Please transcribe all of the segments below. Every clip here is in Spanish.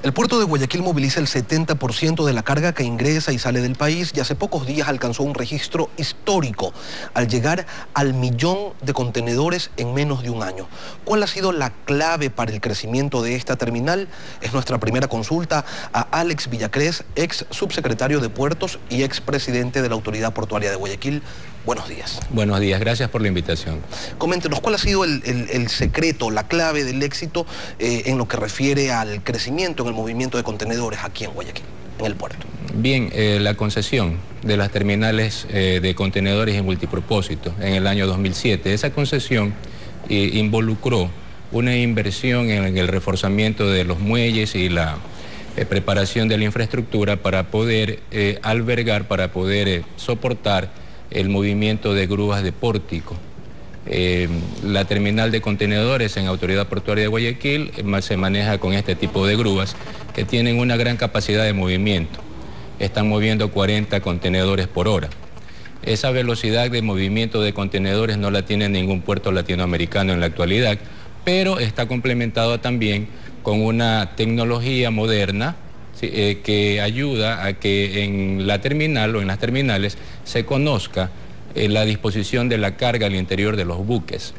El puerto de Guayaquil moviliza el 70% de la carga que ingresa y sale del país y hace pocos días alcanzó un registro histórico al llegar al 1.000.000 de contenedores en menos de un año. ¿Cuál ha sido la clave para el crecimiento de esta terminal? Es nuestra primera consulta a Alex Villacrés, ex subsecretario de Puertos y ex presidente de la Autoridad Portuaria de Guayaquil. Buenos días. Buenos días, gracias por la invitación. Coméntenos, ¿cuál ha sido el secreto, la clave del éxito en lo que refiere al crecimiento en el movimiento de contenedores aquí en Guayaquil, en el puerto? Bien, la concesión de las terminales de contenedores y multipropósito en el año 2007, esa concesión involucró una inversión en el reforzamiento de los muelles y la preparación de la infraestructura para poder albergar, para poder soportar el movimiento de grúas de pórtico. La terminal de contenedores en Autoridad Portuaria de Guayaquil se maneja con este tipo de grúas que tienen una gran capacidad de movimiento. Están moviendo 40 contenedores por hora. Esa velocidad de movimiento de contenedores no la tiene ningún puerto latinoamericano en la actualidad, pero está complementado también con una tecnología moderna que ayuda a que en la terminal o en las terminales se conozca la disposición de la carga al interior de los buques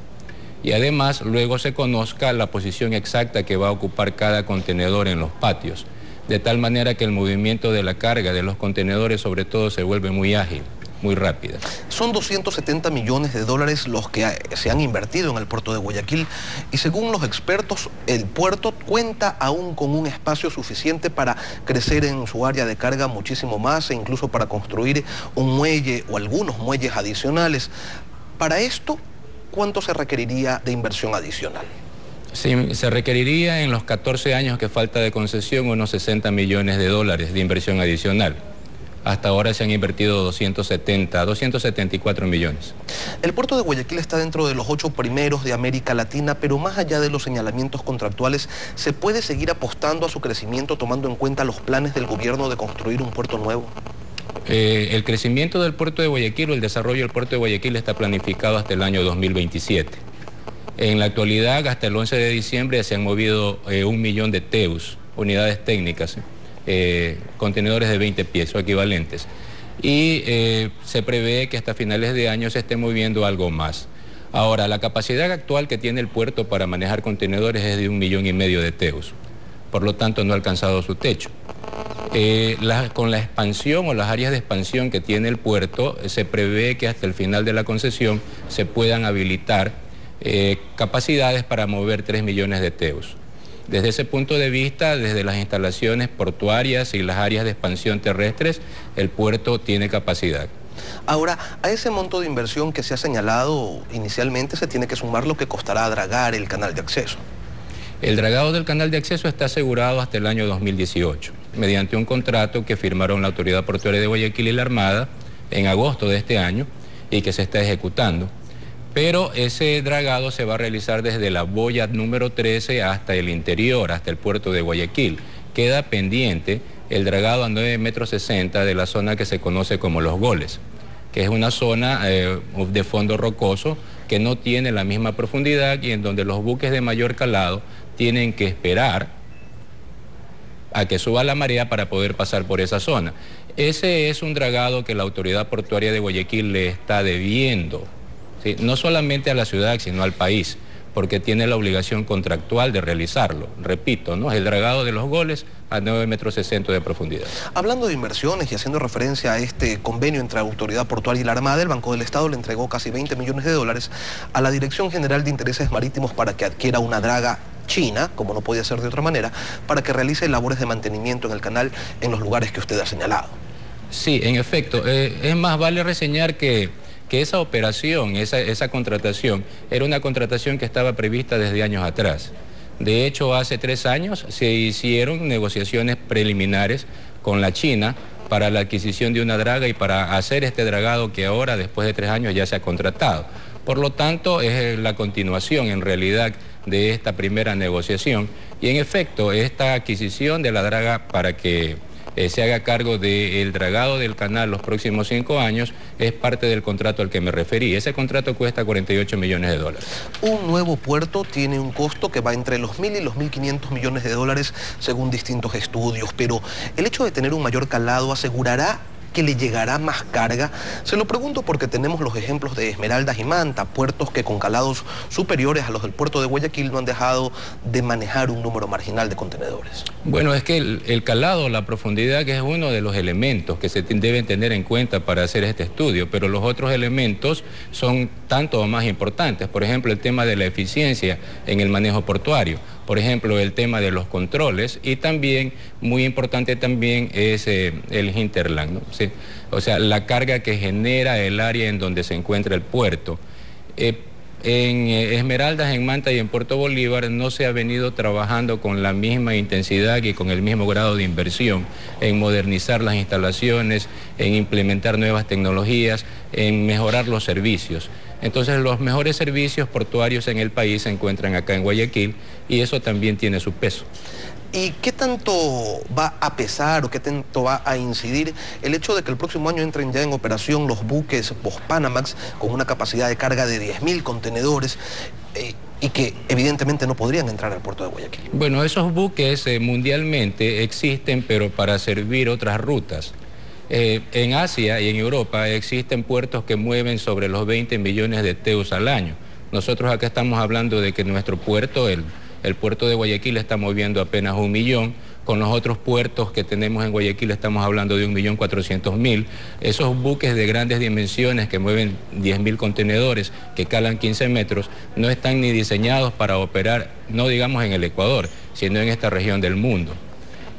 y además luego se conozca la posición exacta que va a ocupar cada contenedor en los patios, de tal manera que el movimiento de la carga de los contenedores sobre todo se vuelve muy ágil, muy rápida. Son 270 millones de dólares los que se han invertido en el puerto de Guayaquil y según los expertos, el puerto cuenta aún con un espacio suficiente para crecer en su área de carga muchísimo más e incluso para construir un muelle o algunos muelles adicionales. Para esto, ¿cuánto se requeriría de inversión adicional? Sí, se requeriría en los 14 años que falta de concesión unos 60 millones de dólares de inversión adicional. Hasta ahora se han invertido 274 millones. El puerto de Guayaquil está dentro de los 8 primeros de América Latina, pero más allá de los señalamientos contractuales, ¿se puede seguir apostando a su crecimiento tomando en cuenta los planes del gobierno de construir un puerto nuevo? El crecimiento del puerto de Guayaquil o el desarrollo del puerto de Guayaquil está planificado hasta el año 2027. En la actualidad, hasta el 11 de diciembre se han movido 1.000.000 de TEUs, unidades técnicas, contenedores de 20 pies o equivalentes. Y se prevé que hasta finales de año se esté moviendo algo más. Ahora, la capacidad actual que tiene el puerto para manejar contenedores es de 1,5 millones de TEUs. Por lo tanto, no ha alcanzado su techo. Con la expansión o las áreas de expansión que tiene el puerto, se prevé que hasta el final de la concesión se puedan habilitar capacidades para mover 3 millones de TEUs. Desde ese punto de vista, desde las instalaciones portuarias y las áreas de expansión terrestres, el puerto tiene capacidad. Ahora, a ese monto de inversión que se ha señalado inicialmente se tiene que sumar lo que costará dragar el canal de acceso. El dragado del canal de acceso está asegurado hasta el año 2018, mediante un contrato que firmaron la Autoridad Portuaria de Guayaquil y la Armada en agosto de este año y que se está ejecutando. Pero ese dragado se va a realizar desde la boya número 13 hasta el interior, hasta el puerto de Guayaquil. Queda pendiente el dragado a 9,60 metros de la zona que se conoce como Los Goles, que es una zona de fondo rocoso que no tiene la misma profundidad y en donde los buques de mayor calado tienen que esperar a que suba la marea para poder pasar por esa zona. Ese es un dragado que la Autoridad Portuaria de Guayaquil le está debiendo. Sí, no solamente a la ciudad, sino al país, porque tiene la obligación contractual de realizarlo. Repito, ¿no? El dragado de Los Goles a 9,60 metros de profundidad. Hablando de inversiones y haciendo referencia a este convenio entre la Autoridad Portuaria y la Armada, el Banco del Estado le entregó casi 20 millones de dólares a la Dirección General de Intereses Marítimos para que adquiera una draga china, como no podía ser de otra manera, para que realice labores de mantenimiento en el canal en los lugares que usted ha señalado. Sí, en efecto. Es más, vale reseñar que esa operación, esa contratación, era una contratación que estaba prevista desde años atrás. De hecho, hace 3 años se hicieron negociaciones preliminares con la China para la adquisición de una draga y para hacer este dragado que ahora, después de 3 años, ya se ha contratado. Por lo tanto, es la continuación, en realidad, de esta primera negociación. Y, en efecto, esta adquisición de la draga para que se haga cargo del dragado del canal los próximos 5 años, es parte del contrato al que me referí. Ese contrato cuesta 48 millones de dólares. Un nuevo puerto tiene un costo que va entre los 1.000 y los 1.500 millones de dólares según distintos estudios, pero el hecho de tener un mayor calado asegurará que le llegará más carga. Se lo pregunto porque tenemos los ejemplos de Esmeraldas y Manta, puertos que con calados superiores a los del puerto de Guayaquil no han dejado de manejar un número marginal de contenedores. Bueno, es que el calado, la profundidad, que es uno de los elementos que se deben tener en cuenta para hacer este estudio, pero los otros elementos son tanto o más importantes. Por ejemplo, el tema de la eficiencia en el manejo portuario. Por ejemplo, el tema de los controles y también, muy importante también, es el hinterland, ¿no? Sí. O sea, la carga que genera el área en donde se encuentra el puerto. En Esmeraldas, en Manta y en Puerto Bolívar no se ha venido trabajando con la misma intensidad y con el mismo grado de inversión en modernizar las instalaciones, en implementar nuevas tecnologías, en mejorar los servicios. Entonces los mejores servicios portuarios en el país se encuentran acá en Guayaquil y eso también tiene su peso. ¿Y qué tanto va a pesar o qué tanto va a incidir el hecho de que el próximo año entren ya en operación los buques Post-Panamax con una capacidad de carga de 10.000 contenedores y que evidentemente no podrían entrar al puerto de Guayaquil? Bueno, esos buques mundialmente existen, pero para servir otras rutas. En Asia y en Europa existen puertos que mueven sobre los 20 millones de TEUs al año. Nosotros acá estamos hablando de que nuestro puerto, el puerto de Guayaquil, está moviendo apenas 1 millón. Con los otros puertos que tenemos en Guayaquil estamos hablando de 1.400.000. Esos buques de grandes dimensiones que mueven 10.000 contenedores, que calan 15 metros, no están ni diseñados para operar, no digamos en el Ecuador, sino en esta región del mundo.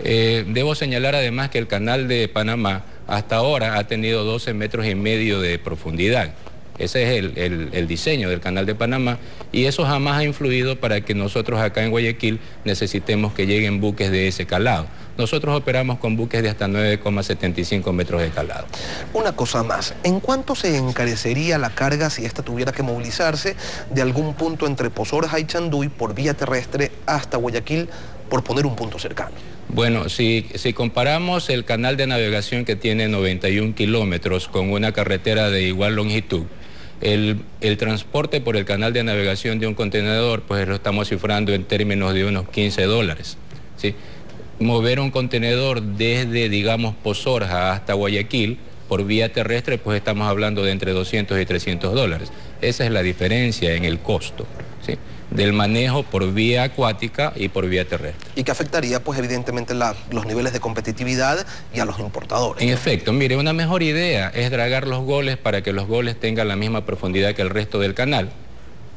Debo señalar además que el canal de Panamá hasta ahora ha tenido 12 metros y medio de profundidad. Ese es el diseño del canal de Panamá y eso jamás ha influido para que nosotros acá en Guayaquil necesitemos que lleguen buques de ese calado. Nosotros operamos con buques de hasta 9,75 metros de calado. Una cosa más, ¿en cuánto se encarecería la carga si esta tuviera que movilizarse de algún punto entre Posorja y Chanduy por vía terrestre hasta Guayaquil, por poner un punto cercano? Bueno, si comparamos el canal de navegación que tiene 91 kilómetros con una carretera de igual longitud, el transporte por el canal de navegación de un contenedor, pues lo estamos cifrando en términos de unos $15, ¿sí? Mover un contenedor desde, digamos, Posorja hasta Guayaquil por vía terrestre, pues estamos hablando de entre $200 y $300. Esa es la diferencia en el costo, ¿sí?, del manejo por vía acuática y por vía terrestre. Y que afectaría, pues, evidentemente los niveles de competitividad y a los importadores. En efecto, mire, una mejor idea es dragar los goles para que los goles tengan la misma profundidad que el resto del canal.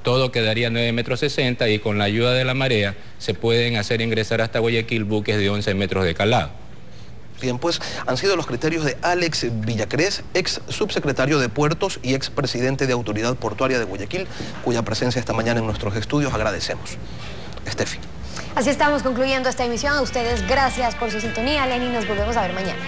Todo quedaría 9,60 metros y con la ayuda de la marea se pueden hacer ingresar hasta Guayaquil buques de 11 metros de calado. Bien, pues han sido los criterios de Alex Villacrés, ex subsecretario de Puertos y ex presidente de Autoridad Portuaria de Guayaquil, cuya presencia esta mañana en nuestros estudios agradecemos. Estefi. Así estamos concluyendo esta emisión. A ustedes gracias por su sintonía, Lenny. Nos volvemos a ver mañana.